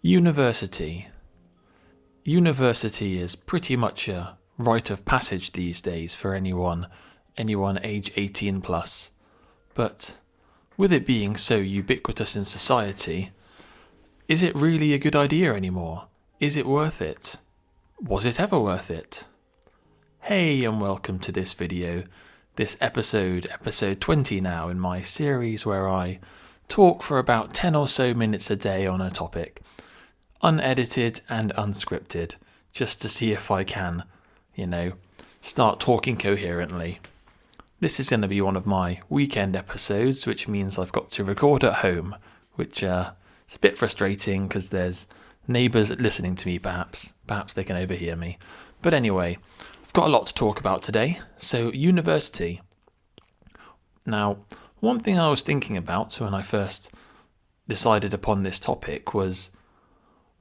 University. University is pretty much a rite of passage these days for anyone age 18 plus. But with it being so ubiquitous in society, is it really a good idea anymore? Is it worth it? Was it ever worth it? Hey, and welcome to this video, this episode 20 now in my series where I talk for about 10 or so minutes a day on a topic, unedited and unscripted, just to see if I can, start talking coherently. This is going to be one of my weekend episodes, which means I've got to record at home, which is a bit frustrating because there's neighbours listening to me perhaps they can overhear me. But anyway, I've got a lot to talk about today. So university. Now, one thing I was thinking about when I first decided upon this topic was,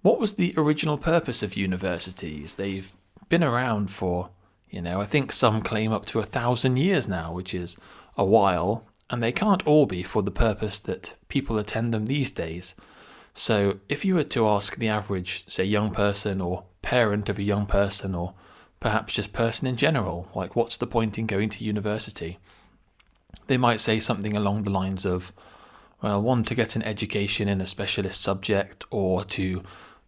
what was the original purpose of universities? They've been around for, I think some claim up to 1,000 years now, which is a while, and they can't all be for the purpose that people attend them these days. So if you were to ask the average, say, young person or parent of a young person, or perhaps just person in general, like, what's the point in going to university? They might say something along the lines of, well, one, to get an education in a specialist subject, or to,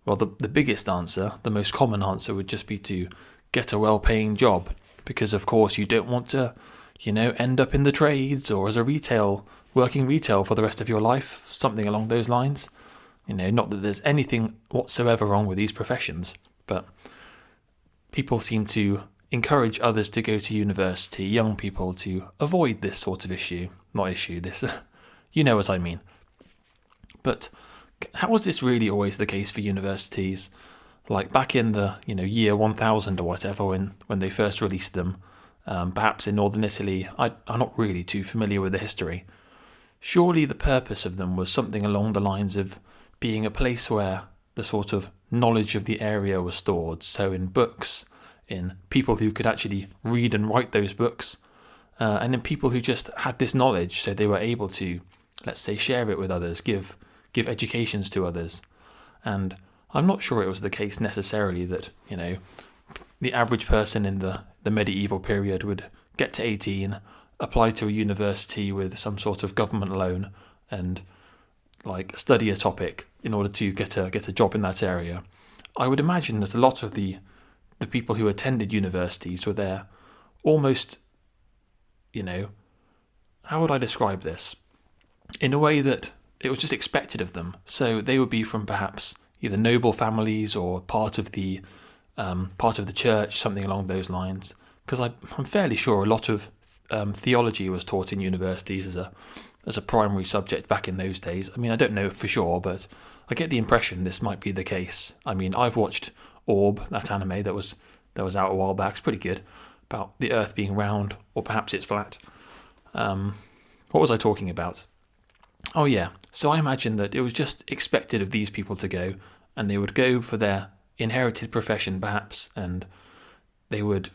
well, the biggest answer, the most common answer would just be to get a well-paying job, because of course you don't want to, end up in the trades or as working retail for the rest of your life, something along those lines. Not that there's anything whatsoever wrong with these professions, but people seem to encourage others to go to university, young people to avoid this sort of this, you know what I mean. But how was this really always the case for universities? Like back in the, year 1000 or whatever, when they first released them, perhaps in northern Italy, I'm not really too familiar with the history. Surely the purpose of them was something along the lines of being a place where the sort of knowledge of the area was stored. So in books, in people who could actually read and write those books, and in people who just had this knowledge, so they were able to, let's say, share it with others, give educations to others. And I'm not sure it was the case necessarily that, the average person in the medieval period would get to 18, apply to a university with some sort of government loan, and study a topic in order to get a job in that area. I would imagine that a lot of the people who attended universities were there almost, how would I describe this? In a way that it was just expected of them. So they would be from perhaps either noble families or part of the church, something along those lines. Because I'm fairly sure a lot of theology was taught in universities as a primary subject back in those days. I mean, I don't know for sure, but I get the impression this might be the case. I mean, I've watched Orb, that anime that was out a while back. It's pretty good, about the Earth being round, or perhaps it's flat. What was I talking about? Oh yeah, so I imagine that it was just expected of these people to go, and they would go for their inherited profession perhaps, and they would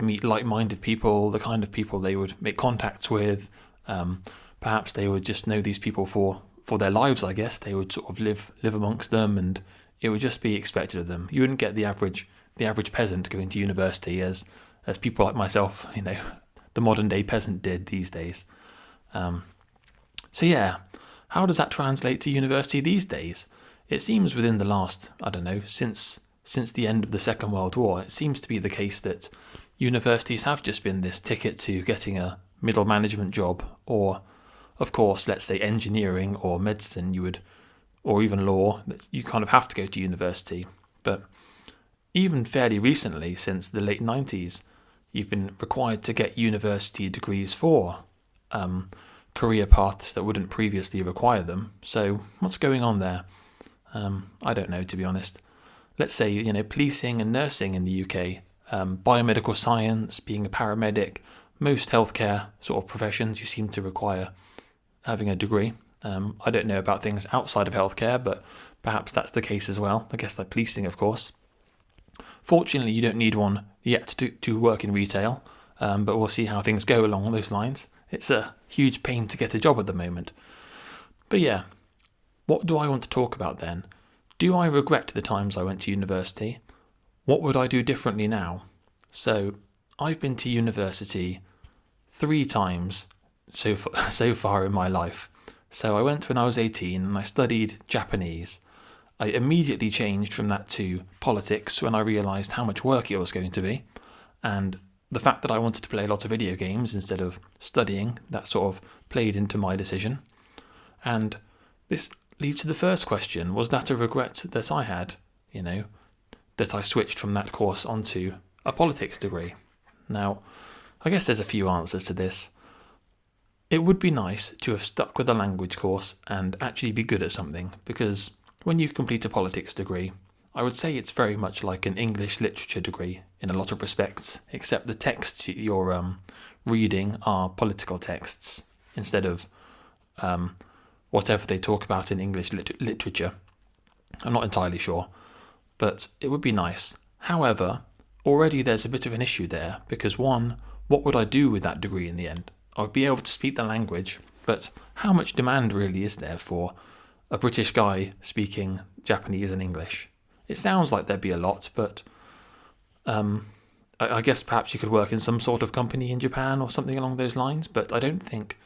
meet like-minded people, the kind of people they would make contacts with. Perhaps they would just know these people for their lives, I guess. They would sort of live amongst them, and it would just be expected of them. You wouldn't get the average peasant going to university as people like myself, the modern day peasant did these days. So yeah, how does that translate to university these days? It seems within the last, since the end of the Second World War, it seems to be the case that universities have just been this ticket to getting a middle management job, or, of course, let's say engineering or medicine, or even law, you kind of have to go to university. But even fairly recently, since the late 90s, you've been required to get university degrees for career paths that wouldn't previously require them. So what's going on there? I don't know, to be honest. Let's say, policing and nursing in the UK, biomedical science, being a paramedic, most healthcare sort of professions, you seem to require having a degree. I don't know about things outside of healthcare, but perhaps that's the case as well. I guess like policing, of course. Fortunately, you don't need one yet to work in retail, but we'll see how things go along those lines. It's a huge pain to get a job at the moment. But yeah, what do I want to talk about then? Do I regret the times I went to university? What would I do differently now? So, I've been to university 3 times so far in my life. So I went when I was 18 and I studied Japanese. I immediately changed from that to politics when I realised how much work it was going to be, and the fact that I wanted to play a lot of video games instead of studying, that sort of played into my decision. And this leads to the first question: was that a regret that I had, that I switched from that course onto a politics degree? Now, I guess there's a few answers to this. It would be nice to have stuck with a language course and actually be good at something, because when you complete a politics degree, I would say it's very much like an English literature degree in a lot of respects, except the texts you're reading are political texts instead of whatever they talk about in English literature. I'm not entirely sure, but it would be nice. However, already there's a bit of an issue there, because one, what would I do with that degree in the end? I would be able to speak the language, but how much demand really is there for a British guy speaking Japanese and English? It sounds like there'd be a lot, but I guess perhaps you could work in some sort of company in Japan or something along those lines, but I don't think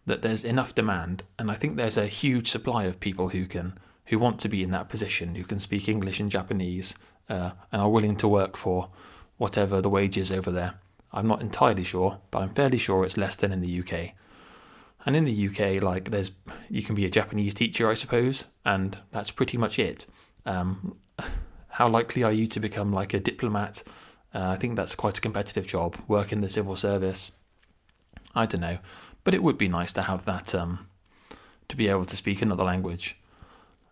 that there's enough demand, and I think there's a huge supply of people who want to be in that position, who can speak English and Japanese, and are willing to work for whatever the wage is over there. I'm not entirely sure, but I'm fairly sure it's less than in the UK. And in the UK, you can be a Japanese teacher, I suppose, and that's pretty much it. How likely are you to become like a diplomat? I think that's quite a competitive job. Work in the civil service. I don't know, but it would be nice to have that, to be able to speak another language.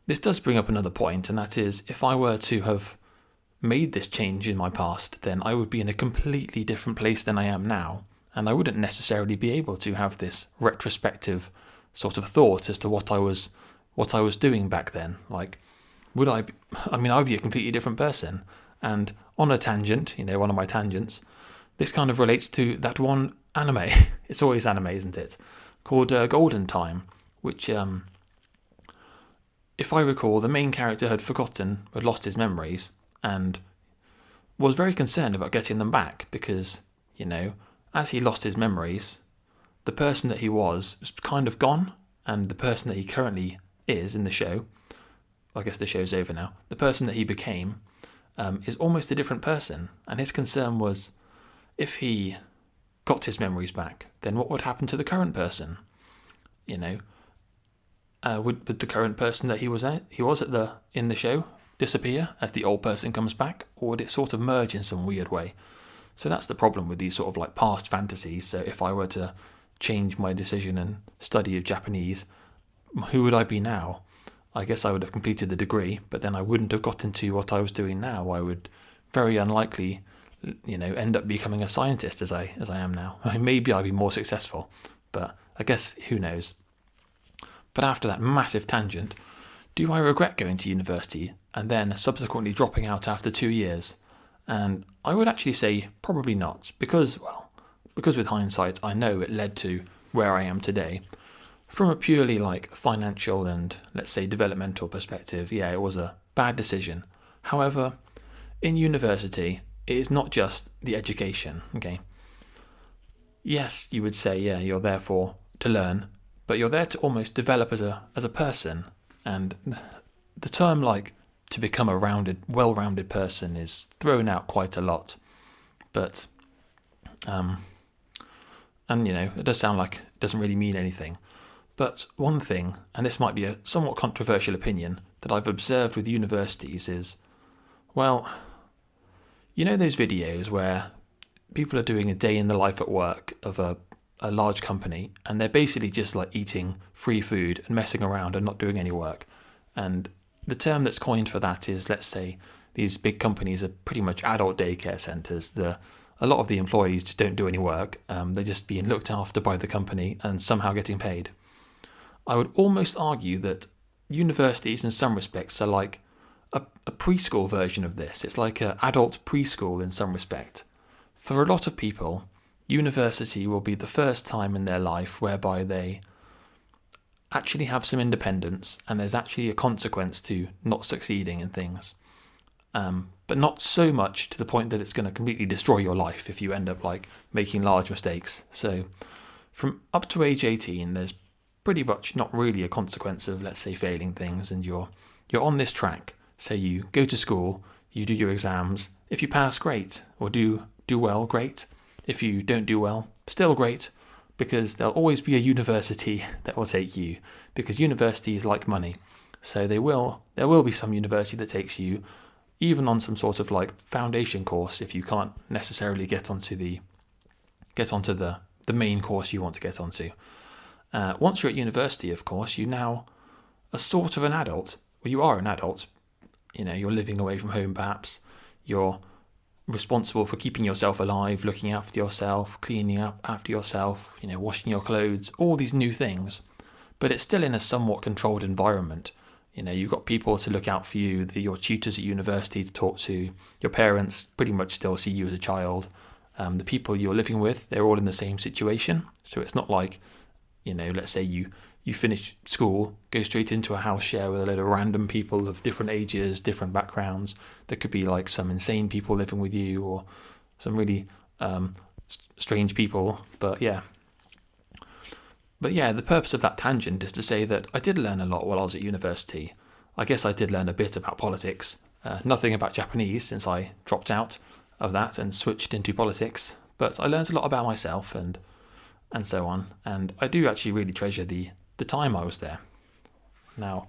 This does bring up another point, and that is, if I were to have made this change in my past, then I would be in a completely different place than I am now, and I wouldn't necessarily be able to have this retrospective sort of thought as to what I was doing back then. Like, I would be a completely different person. And on a tangent, one of my tangents, this kind of relates to that one anime. It's always anime, isn't it? Called Golden Time, which, if I recall, the main character had lost his memories, and was very concerned about getting them back because, as he lost his memories, the person that he was kind of gone, and the person that he currently is in the show, I guess the show's over now, the person that he became is almost a different person, and his concern was, if he got his memories back, then what would happen to the current person? Would the current person that he was in the show disappear as the old person comes back, or would it sort of merge in some weird way? So that's the problem with these sort of like past fantasies. So if I were to change my decision and study of Japanese, who would I be now? I guess I would have completed the degree, but then I wouldn't have got into what I was doing now. I would very unlikely, end up becoming a scientist as I am now. Maybe I'd be more successful, but I guess who knows. But after that massive tangent, do I regret going to university and then subsequently dropping out after 2 years? And I would actually say probably not, because with hindsight, I know it led to where I am today. From a purely financial and, let's say, developmental perspective, yeah, it was a bad decision. However, in university, it is not just the education, okay? Yes, you would say, yeah, you're there to learn, but you're there to almost develop as a person. And the term to become a well-rounded person is thrown out quite a lot. But, it does sound like it doesn't really mean anything. But one thing, and this might be a somewhat controversial opinion, that I've observed with universities is, those videos where people are doing a day in the life at work of a large company, and they're basically just eating free food and messing around and not doing any work. And the term that's coined for that is, let's say, these big companies are pretty much adult daycare centres. A lot of the employees just don't do any work. They're just being looked after by the company and somehow getting paid. I would almost argue that universities in some respects are like a preschool version of this. It's like an adult preschool in some respect. For a lot of people, university will be the first time in their life whereby they actually have some independence, and there's actually a consequence to not succeeding in things. But not so much to the point that it's going to completely destroy your life if you end up like making large mistakes. So from up to age 18, there's pretty much not really a consequence of, let's say, failing things, and you're on this track. So you go to school, you do your exams. If you pass, great, or do well, great. If you don't do well, still great, because there'll always be a university that will take you, because universities like money. So there will be some university that takes you, even on some sort of like foundation course, if you can't necessarily get onto the main course you want to get onto. Once you're at university, of course, you now are sort of an adult. Well, you are an adult. You're living away from home, perhaps. You're responsible for keeping yourself alive, looking after yourself, cleaning up after yourself, washing your clothes, all these new things. But it's still in a somewhat controlled environment. You've got people to look out for you, your tutors at university to talk to, your parents pretty much still see you as a child. The people you're living with, they're all in the same situation. So it's not like, let's say you finish school, go straight into a house share with a load of random people of different ages, different backgrounds. There could be like some insane people living with you, or some really strange people. But yeah, the purpose of that tangent is to say that I did learn a lot while I was at university. I guess I did learn a bit about politics. Nothing about Japanese, since I dropped out of that and switched into politics. But I learned a lot about myself and so on. And I do actually really treasure the time I was there. Now,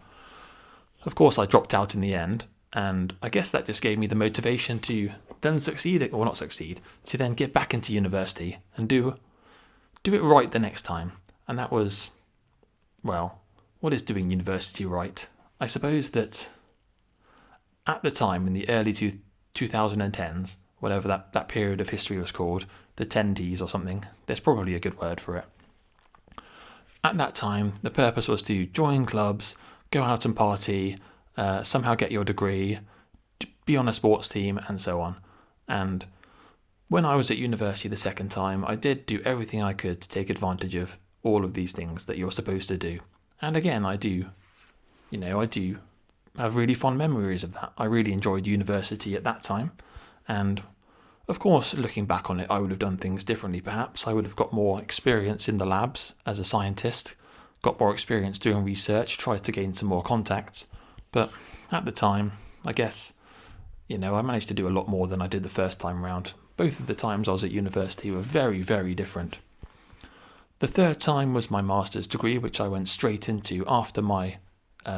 of course, I dropped out in the end. And I guess that just gave me the motivation to then succeed, or not succeed, to then get back into university and do it right the next time. And that was, well, what is doing university right? I suppose that at the time, in the early 2010s, whatever that period of history was called, the 10Ts or something, there's probably a good word for it. At that time, the purpose was to join clubs, go out and party, somehow get your degree, be on a sports team, and so on. And when I was at university the second time, I did do everything I could to take advantage of all of these things that you're supposed to do. And again, I do have really fond memories of that. I really enjoyed university at that time. And of course, looking back on it, I would have done things differently perhaps. I would have got more experience in the labs as a scientist, got more experience doing research, tried to gain some more contacts. But at the time, I guess, I managed to do a lot more than I did the first time round. Both of the times I was at university were very, very different. The third time was my master's degree, which I went straight into after my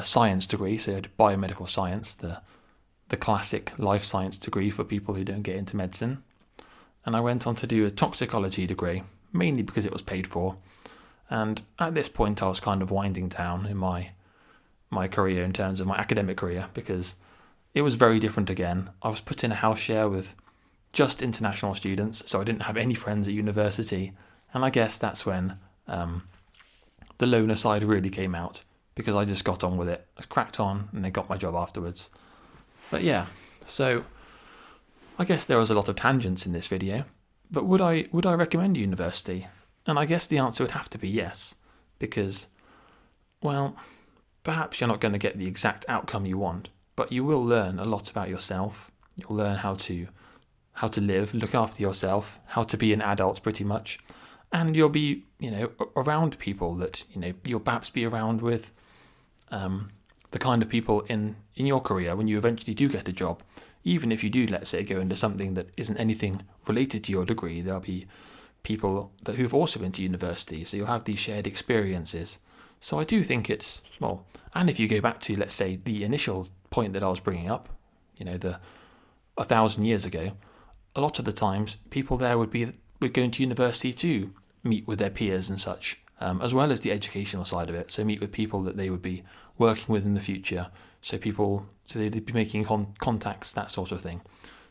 science degree, so I had biomedical science, the classic life science degree for people who don't get into medicine. And I went on to do a toxicology degree, mainly because it was paid for. And at this point, I was kind of winding down in my career in terms of my academic career, because it was very different again. I was put in a house share with just international students, so I didn't have any friends at university. And I guess that's when the loner side really came out, because I just got on with it. I cracked on and then got my job afterwards. But yeah, so I guess there was a lot of tangents in this video. But would I recommend university? And I guess the answer would have to be yes, because, well, perhaps you're not going to get the exact outcome you want, but you will learn a lot about yourself. You'll learn how to live, look after yourself, how to be an adult pretty much. And you'll be, around people that, you'll perhaps be around with the kind of people in your career when you eventually do get a job. Even if you do, let's say, go into something that isn't anything related to your degree, there'll be people who've also been to university, so you'll have these shared experiences. So I do think it's, well, and if you go back to, let's say, the initial point that I was bringing up, 1,000 years ago, a lot of the times people there would go into university to meet with their peers and such, as well as the educational side of it. So meet with people that they would be working with in the future. So they'd be making contacts, that sort of thing.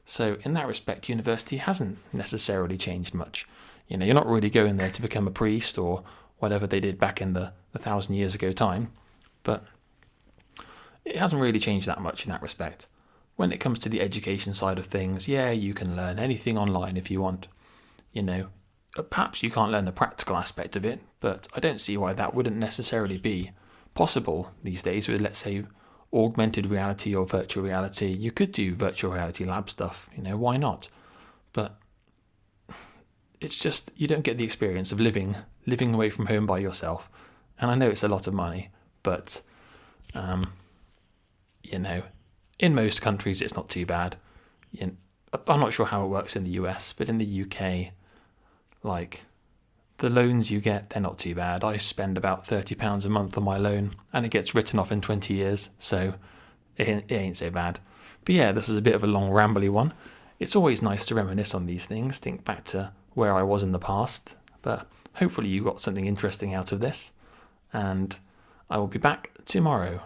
So in that respect, university hasn't necessarily changed much. You're not really going there to become a priest or whatever they did back in the 1,000 years ago time. But it hasn't really changed that much in that respect. When it comes to the education side of things, yeah, you can learn anything online if you want. Perhaps you can't learn the practical aspect of it, but I don't see why that wouldn't necessarily be possible these days with, let's say, augmented reality or virtual reality. You could do virtual reality lab stuff, why not? But it's just, you don't get the experience of living away from home by yourself. And I know it's a lot of money, but, in most countries it's not too bad. I'm not sure how it works in the US, but in the UK, like, the loans you get, they're not too bad. I spend about £30 a month on my loan, and it gets written off in 20 years, so it ain't so bad. But yeah, this was a bit of a long, rambly one. It's always nice to reminisce on these things, think back to where I was in the past, but hopefully you got something interesting out of this, and I will be back tomorrow.